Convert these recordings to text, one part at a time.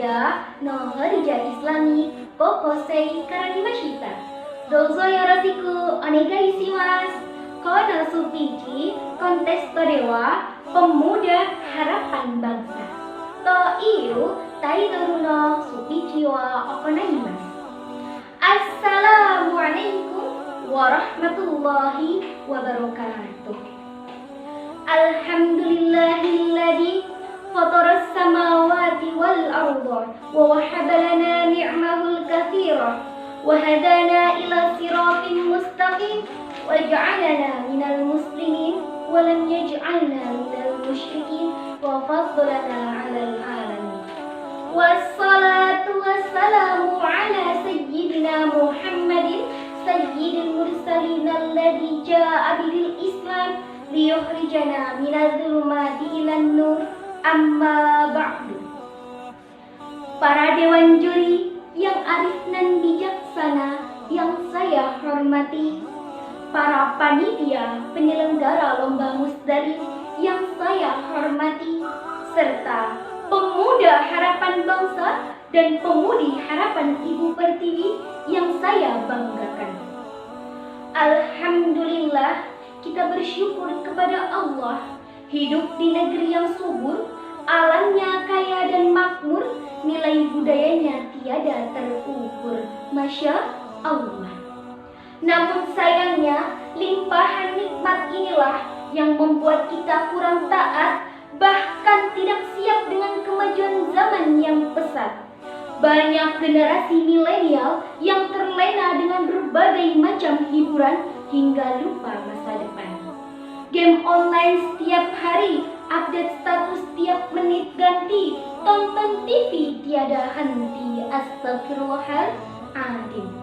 pemuda no Harija Islami Kokosei Karanimashita. Douzo yoroshiku onegaishimasu. Kono Supichi Kontes Todewa Pemuda Harapan Bangsa. To iu Taidoru no Supichi wa okonaimasu. Assalamualaikum warahmatullahi wabarakatuh. Alhamdulillahilladzi fataras samawati wal arda wa wahaba lana ni'mahul katsira wa hadana ila siratin mustaqim wa ja'alana minal muslimin wa lam yaj'alna minal musyrikin wa faddalana 'alal 'alamin. Wassalatu wassalamu ala sayyidina Muhammadin sayyidil mursalin alladzi jaa'a bil Islam liyukhrijana minadz zulumati ilan nur. Amma ba'du. Para dewan juri yang arif dan bijaksana yang saya hormati, para panitia penyelenggara lomba musdari yang saya hormati, serta pemuda harapan bangsa dan pemudi harapan Ibu Pertiwi yang saya banggakan. Alhamdulillah, kita bersyukur kepada Allah, hidup di negeri yang subur, alamnya kaya dan makmur, nilai budayanya tiada terukur. Masya Allah. Namun sayangnya, limpahan nikmat inilah yang membuat kita kurang taat, bahkan tidak siap dengan kemajuan zaman yang pesat. Banyak generasi milenial yang terlena dengan berbagai macam hiburan hingga lupa masa depan. Game online setiap hari, update status setiap menit ganti, tonton TV tiada henti. Astagfirullahaladzim.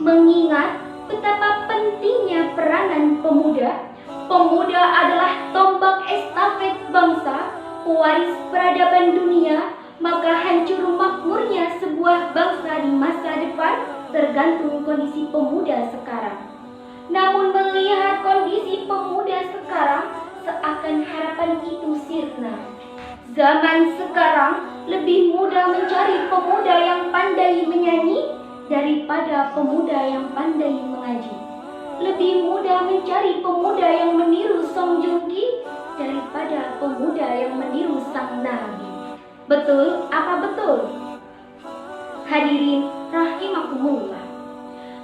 Mengingat betapa pentingnya peranan pemuda, pemuda adalah tombak estafet bangsa, pewaris peradaban dunia, maka hancur makmurnya sebuah bangsa di masa depan tergantung kondisi pemuda sekarang. Namun melihat kondisi pemuda sekarang, seakan harapan itu sirna. Zaman sekarang lebih mudah mencari pemuda yang pandai menyanyi daripada pemuda yang pandai mengaji. Lebih mudah mencari pemuda yang meniru Song Joong Ki daripada pemuda yang meniru sang Nabi. Betul apa betul? Hadirin rahimakumullah.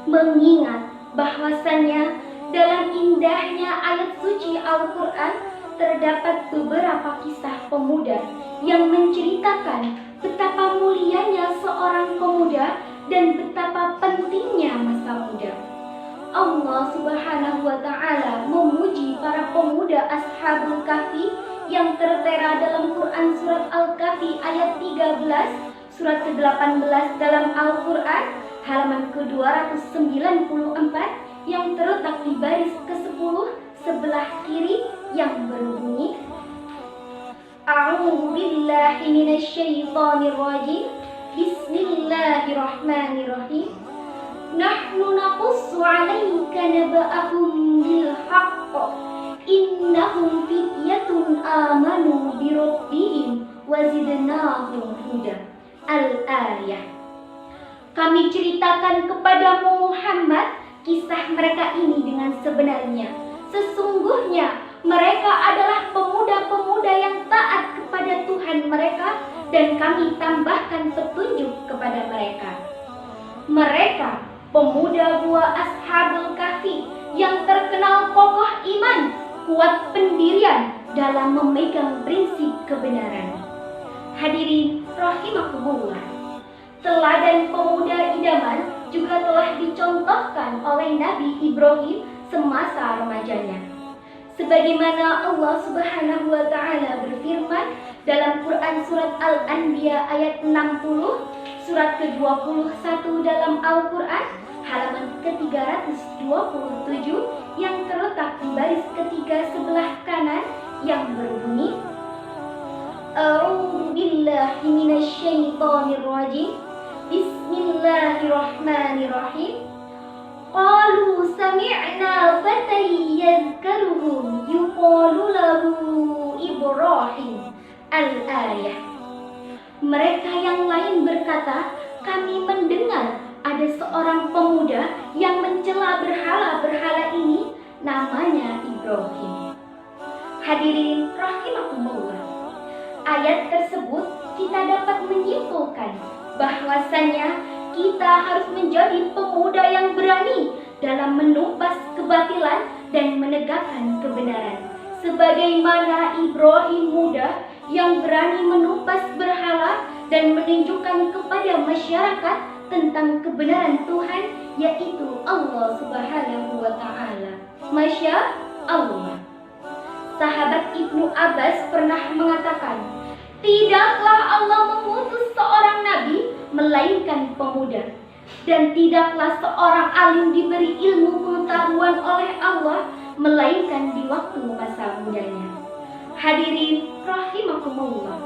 Mengingat bahwasannya dalam indahnya ayat suci Al-Quran terdapat beberapa kisah pemuda yang menceritakan betapa mulianya seorang pemuda dan betapa pentingnya masa muda. Allah Subhanahu wa Ta'ala memuji para pemuda Ashabul Kahfi yang tertera dalam Quran surat Al-Kahfi ayat 13, surat ke-18 dalam Al-Quran halaman ke-294 yang terletak di baris ke-10 sebelah kiri yang berbunyi A'udzu billahi minasyaitonir rajim. Bismillahirrahmanirrahim. Nahnu naqussu 'alaika naba'ahum bil haqq. Innahum fityatun amanu bi rabbihim wa zidnahum huda. Al-Ayah. Kami ceritakan kepadamu Muhammad kisah mereka ini dengan sebenarnya. Sesungguhnya mereka adalah pemuda-pemuda yang taat kepada Tuhan mereka dan kami tambahkan petunjuk kepada mereka. Mereka pemuda buah Ashabul Kahfi yang terkenal kokoh iman, kuat pendirian dalam memegang prinsip kebenaran. Hadirin rahimakumullah. Teladan pemuda idaman juga telah dicontohkan oleh Nabi Ibrahim semasa remajanya. Sebagaimana Allah Subhanahu wa Ta'ala berfirman dalam Quran surat Al-Anbiya ayat 60, surat ke-21 dalam Al-Quran halaman ke-327 yang terletak di baris ketiga sebelah kanan yang berbunyi A'udzu billahi minasyaitonir rajim. Bismillahirrahmanirrahim. Qalu sami'na fatan yadhkaruhum yuqalu lahu Ibrahim. Al-Ayah. Mereka yang lain lain berkata, kami mendengar ada seorang pemuda yang mencela berhala-berhala ini, namanya Ibrahim. Hadirin rahimakumullah. Ayat tersebut kita dapat menyimpulkan bahwasannya kita harus menjadi pemuda yang berani dalam menumpas kebatilan dan menegakkan kebenaran. Sebagaimana Ibrahim muda yang berani menumpas berhala dan menunjukkan kepada masyarakat tentang kebenaran Tuhan, yaitu Allah Subhanahu wa Ta'ala. Masya Allah. Sahabat Ibnu Abbas pernah mengatakan, tidaklah Allah mengutus seorang nabi melainkan pemuda, dan tidaklah seorang alim diberi ilmu pengetahuan oleh Allah melainkan di waktu masa mudanya. Hadirin rahimakumullah.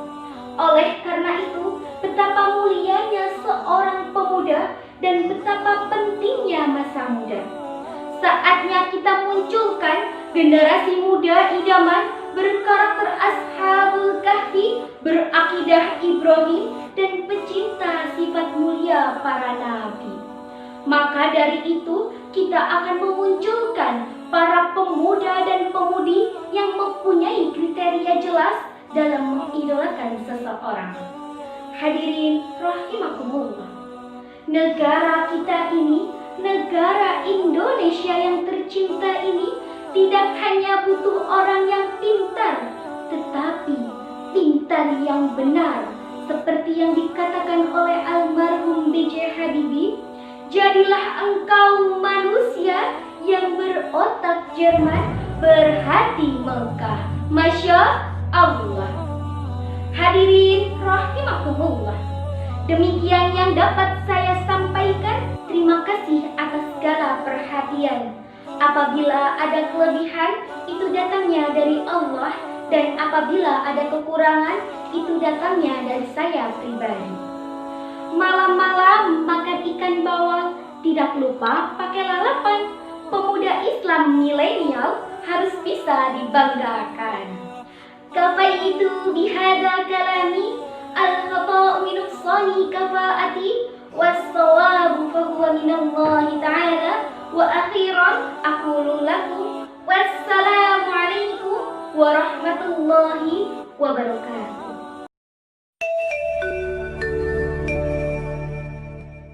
Oleh karena itu, betapa mulianya seorang pemuda dan betapa pentingnya masa muda. Saatnya kita munculkan generasi muda idaman berkarakter Ashabul Kahfi, berakidah Ibrahim, dan pecinta sifat mulia para nabi. Maka dari itu, kita akan memunculkan para pemuda dan pemudi yang mempunyai kriteria jelas dalam mengidolakan seseorang. Hadirin rahimakumullah. Negara kita ini, negara Indonesia yang tercinta ini, tidak hanya butuh orang yang pintar, tetapi pintar yang benar. Seperti yang dikatakan oleh almarhum B.J. Habibie, jadilah engkau manusia yang berotak Jerman, berhati Mekah. Masya Allah. Hadirin rahimakumullah. Demikian yang dapat saya sampaikan. Terima kasih atas segala perhatian. Apabila ada kelebihan, itu datangnya dari Allah, dan apabila ada kekurangan, itu datangnya dari saya pribadi. Malam-malam makan ikan bawal, tidak lupa pakai lalapan. Pemuda Islam milenial harus bisa dibanggakan. Kafaitu bihadza kalami, al-khata'u min nuqsani kafaati, was-shawabu fahuwa minallahi ta'ala. Wa akhiran aqulu lakum wassalamu alaikum warahmatullahi wabarakatuh.